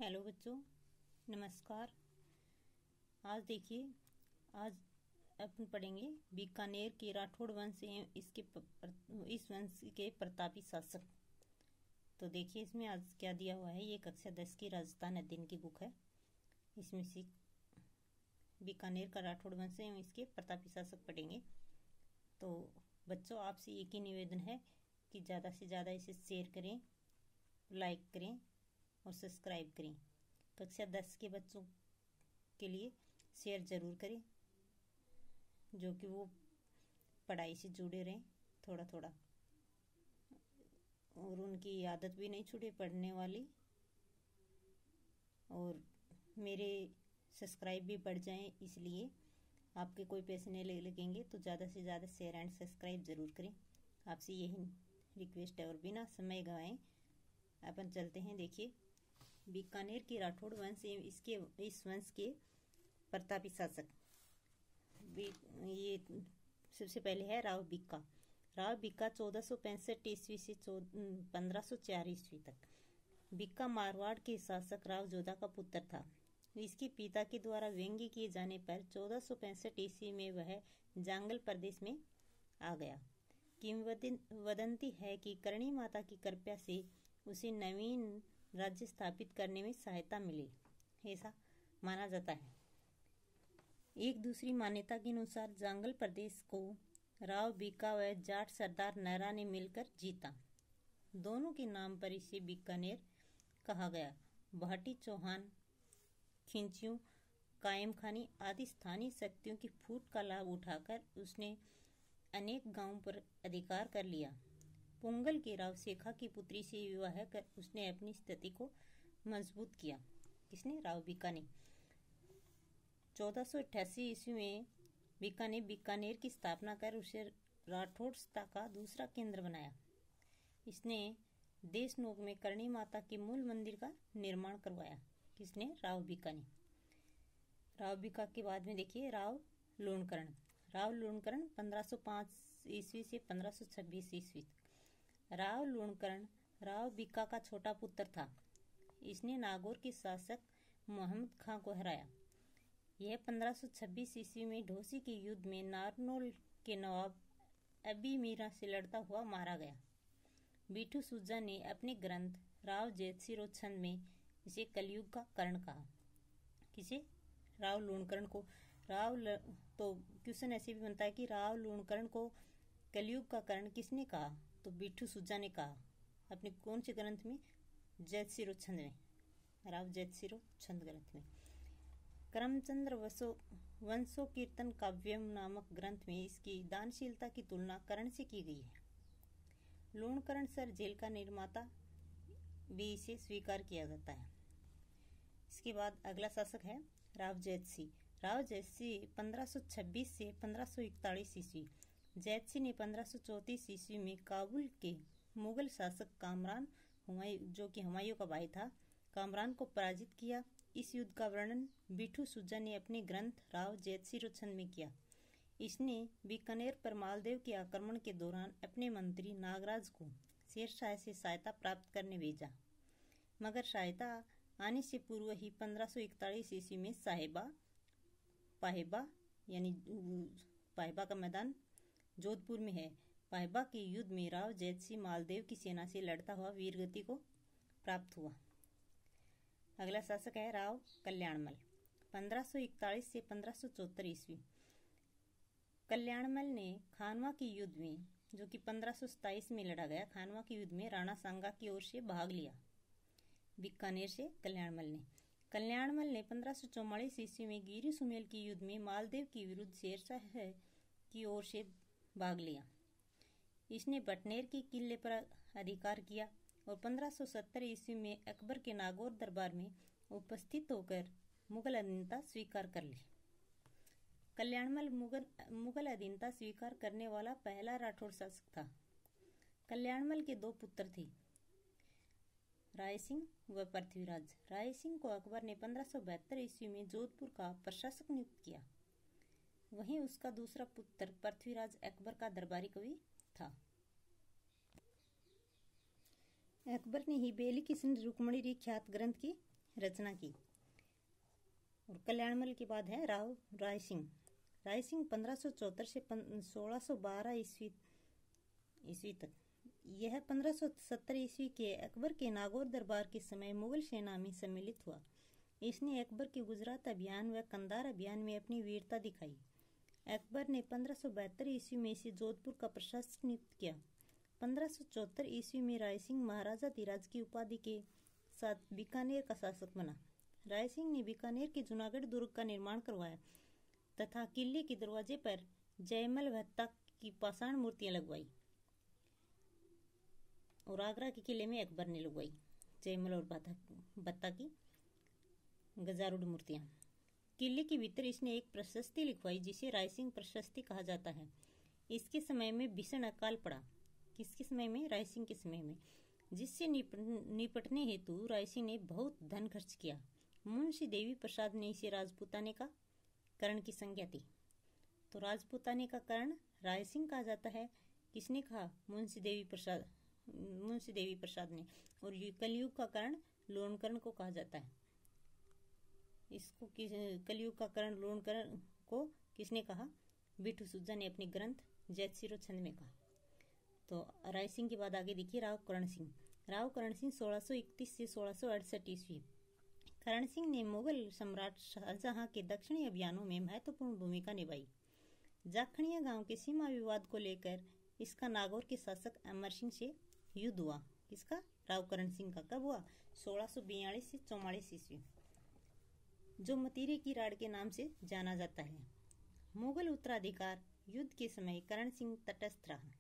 Hello बच्चों, नमस्कार। आज देखिए, आज अपन पढ़ेंगे बीकानेर के राठौड़ वंश एवं इस वंश के प्रतापी शासक। तो देखिए इसमें आज क्या दिया हुआ है। ये कक्षा 10 की राजस्थान अध्ययन की बुक है। इसमें से बीकानेर का राठौड़ वंश एवं इसके प्रतापी शासक पढ़ेंगे। तो बच्चों, आपसे एक ही निवेदन है कि ज़्यादा से ज़्यादा इसे शेयर करें, लाइक करें और सब्सक्राइब करें। कक्षा 10 के बच्चों के लिए शेयर ज़रूर करें, जो कि वो पढ़ाई से जुड़े रहें थोड़ा थोड़ा, और उनकी आदत भी नहीं छूटे पढ़ने वाली, और मेरे सब्सक्राइब भी बढ़ जाएं। इसलिए आपके कोई पैसे नहीं लगेंगे, तो ज़्यादा से ज़्यादा शेयर एंड सब्सक्राइब ज़रूर करें। आपसे यही रिक्वेस्ट है। और बिना समय गवाएं अपन चलते हैं। देखिए, बीकानेर के राठौड़ वंश एवं इस वंश के प्रतापी शासक। ये सबसे पहले है राव बिक्का। राव बिक्का 1465 ईस्वी से 1504 ईस्वी तक। बिक्का मारवाड़ के शासक राव जोधा का पुत्र था। इसके पिता के द्वारा व्यंग्य किए जाने पर 1465 ईस्वी में वह जांगल प्रदेश में आ गया। किंवदंती है कि करणी माता की कृपा से उसे नवीन राज्य स्थापित करने में सहायता मिली, ऐसा माना जाता है। एक दूसरी मान्यता के अनुसार जांगल प्रदेश को राव बिक्का व जाट सरदार नैरा ने मिलकर जीता। दोनों के नाम पर इसे बीकानेर कहा गया। भाटी चौहान, खिंचियों, कायम खानी आदि स्थानीय शक्तियों की फूट का लाभ उठाकर उसने अनेक गांवों पर अधिकार कर लिया। पोंगल के राव शेखा की पुत्री से विवाह कर उसने अपनी स्थिति को मजबूत किया। किसने? राव बिक्का ने। 1488 ईस्वी में बिक्का ने बीकानेर की स्थापना कर उसे राठौड़ सत्ता का दूसरा केंद्र बनाया। इसने देशनोक में करणी माता के मूल मंदिर का निर्माण करवाया। किसने? राव बिक्का ने। राव बिक्का के बाद में देखिए राव लूणकरण। राव लूणकरण 1505 ईस्वी से 1526 ईस्वी तक। राव लूणकरण राव बिक्का का छोटा पुत्र था। इसने नागौर के शासक मोहम्मद खां को हराया। यह 1526 ईस्वी में ढोसी के युद्ध में नारनौल के नवाब अबी मीरा से लड़ता हुआ मारा गया। बीठू सुजा ने अपने ग्रंथ राव जैतसिरो छंद में इसे कलयुग का कर्ण कहा। किसे? राव लूणकरण को। तो क्वेश्चन ऐसे भी बनता है कि राव लूणकरण को कलयुग का कर्ण किसने कहा? तो बीठू सुजा ने कहा अपने कौन से ग्रंथ में? जैतसिरो छंद में, राव जैतसिरो छंद ग्रंथ में। करमचंद्र वंशो कीर्तन काव्यम नामक ग्रंथ में इसकी दानशीलता की तुलना कर्ण से की गई है। लूणकरण सर जेल का निर्माता भी इसे स्वीकार किया जाता है। इसके बाद अगला शासक है राव जैतसी। राव जैतसी 1526 से 1541 ईस्वी। जैतसी ने 1534 ईस्वी में काबुल के मुगल शासक कामरान जो कि हुमायूं का भाई था, कामरान को पराजित किया। इस युद्ध का वर्णन बीठू सुजा ने अपने ग्रंथ राव जैतसिरो छंद में किया। इसने बीकानेर पर मालदेव के आक्रमण के दौरान अपने मंत्री नागराज को शेरशाह से सहायता प्राप्त करने भेजा, मगर सहायता आने से पूर्व ही 1541 ईस्वी में पाहेबा यानी पाहेबा का मैदान जोधपुर में है, पाहेबा के युद्ध में राव जैतसी मालदेव की सेना से लड़ता हुआ वीरगति को प्राप्त हुआ। अगला शासक है राव कल्याणमल। 1541 से 1574 ईस्वी। कल्याणमल ने खानवा के युद्ध में, जो कि 1527 में लड़ा गया, खानवा के युद्ध में राणा सांगा की ओर से भाग लिया। बीकानेर से कल्याणमल ने 1544 ईस्वी में गिरी सुमेल के युद्ध में मालदेव के विरुद्ध शेरशाह की ओर से भाग लिया। इसने बटनेर के किले पर अधिकार किया और 1570 ईस्वी में अकबर के नागौर दरबार में उपस्थित होकर मुगल अधीनता स्वीकार कर ली। कल्याणमल मुगल अधीनता स्वीकार करने वाला पहला राठौड़ शासक था। कल्याणमल के दो पुत्र थे, राय सिंह व पृथ्वीराज। राय सिंह को अकबर ने 1572 ईस्वी में जोधपुर का प्रशासक नियुक्त किया। वहीं उसका दूसरा पुत्र पृथ्वीराज अकबर का दरबारी कवि था। अकबर ने ही बेली किशन रुक्मणी ख्यात ग्रंथ की रचना की। और कल्याणमल के बाद है राव राय सिंह। राय सिंह 1574 से 1612 ईस्वी तक। यह 1570 ईस्वी के अकबर के नागौर दरबार के समय मुगल सेना में सम्मिलित हुआ। इसने अकबर के गुजरात अभियान व कंधार अभियान में अपनी वीरता दिखाई। अकबर ने 1572 ईस्वी में इसे जोधपुर का प्रशासक नियुक्त किया। 1574 ईस्वी में राय सिंह महाराजा धीराज की उपाधि के साथ बीकानेर का शासक बना। राय सिंह ने बीकानेर के जूनागढ़ दुर्ग का निर्माण करवाया तथा किले के दरवाजे पर जयमल भत्ता की पाषाण मूर्तियां लगवाई और आगरा के किले में अकबर ने लगवाई जयमल और भत्ता की गजारूढ़ मूर्तियां। किले के भीतर इसने एक प्रशस्ति लिखवाई जिसे राय सिंह प्रशस्ति कहा जाता है। इसके समय में भीषण अकाल पड़ा। किसके समय में? राय सिंह के समय में, जिससे निपटने हेतु राय सिंह ने बहुत धन खर्च किया। मुंशी देवी प्रसाद ने इसे राजपूताने का करण की संज्ञा दी। तो राजपूताने का करण राय सिंह कहा जाता है। किसने कहा? मुंशी देवी प्रसाद ने। और कलयुग का करण लोणकरण को कहा जाता है। इसको कलयुग का करण लोणकरण को किसने कहा? बिट्टू सुज्जा ने अपने ग्रंथ जैतसिरो छंद में कहा। तो राय सिंह के बाद आगे देखिए राव करण सिंह। राव करण सिंह 1631 से 1668 ईस्वी। करण सिंह ने मुगल सम्राट शाहजहां के दक्षिणी अभियानों में महत्वपूर्ण भूमिका निभाई। जाखणिया गांव के सीमा विवाद को लेकर इसका नागौर के शासक अमर सिंह से युद्ध हुआ। किसका? राव करण सिंह का। कब हुआ? 1642 से 44 ईस्वी, जो मतीरे की राड़ के नाम से जाना जाता है। मुगल उत्तराधिकार युद्ध के समय करण सिंह तटस्थ रहा।